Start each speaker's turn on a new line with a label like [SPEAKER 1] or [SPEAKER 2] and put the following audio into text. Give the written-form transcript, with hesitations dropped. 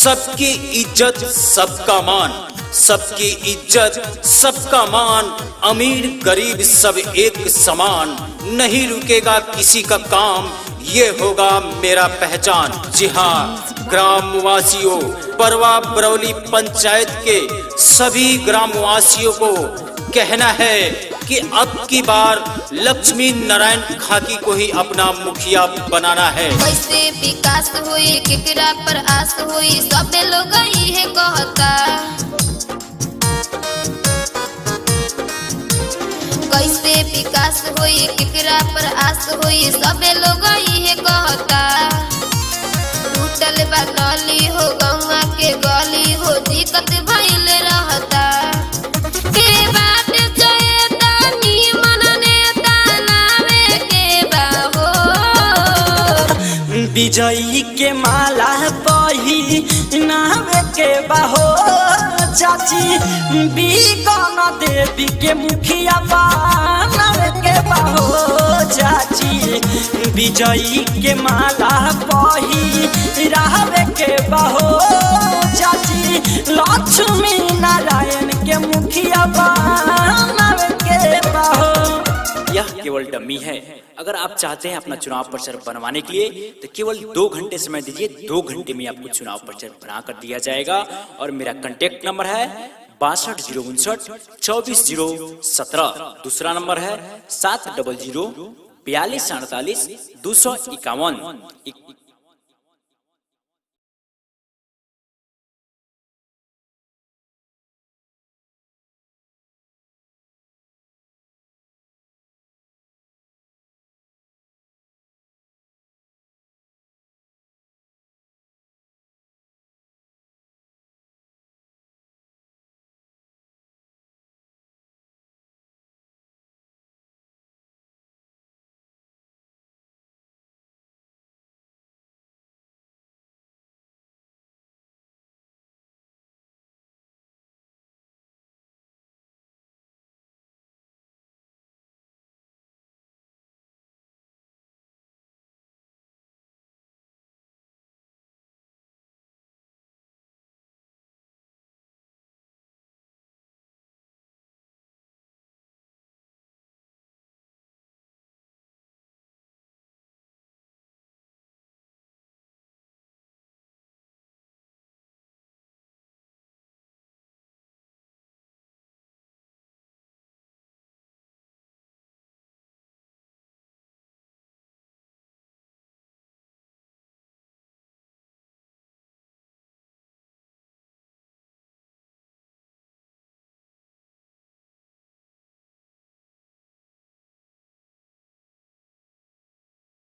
[SPEAKER 1] सबकी इज्जत सबका मान, सबकी इज्जत सबका मान, अमीर गरीब सब एक समान, नहीं रुकेगा किसी का काम, ये होगा मेरा पहचान। जी हाँ ग्रामवासियों, परवा बरौली पंचायत के सभी ग्रामवासियों को कहना है कि अब की बार लक्ष्मी नारायण खाकी को ही अपना मुखिया बनाना है।
[SPEAKER 2] कैसे विकास हुई केकरा पर आस हुई सब लोग ये कहता, कैसे विकास हुई केकरा पर आस हुई सब लोग ये कहता। टूटल बा नली हो गौवा के गली हो दिक्कत भइल रहता, के बात
[SPEAKER 3] विजयी के माला पहिनावे के बाहो चाची, बीकन देवी के मुखिया बनावे के बाहो चाची, विजयी के माला पहिरावे के बाहो चाची, लक्ष्मी नारायण के मुखिया बनावे के बाहो।
[SPEAKER 4] यह केवल डमी है। अगर आप चाहते हैं अपना चुनाव प्रचार बनवाने के लिए तो केवल 2 घंटे समय दीजिए, 2 घंटे में आपको चुनाव प्रचार बना कर दिया जाएगा। और मेरा कांटेक्ट नंबर है 62 059 24 017। दूसरा नंबर है 700 42 48 251।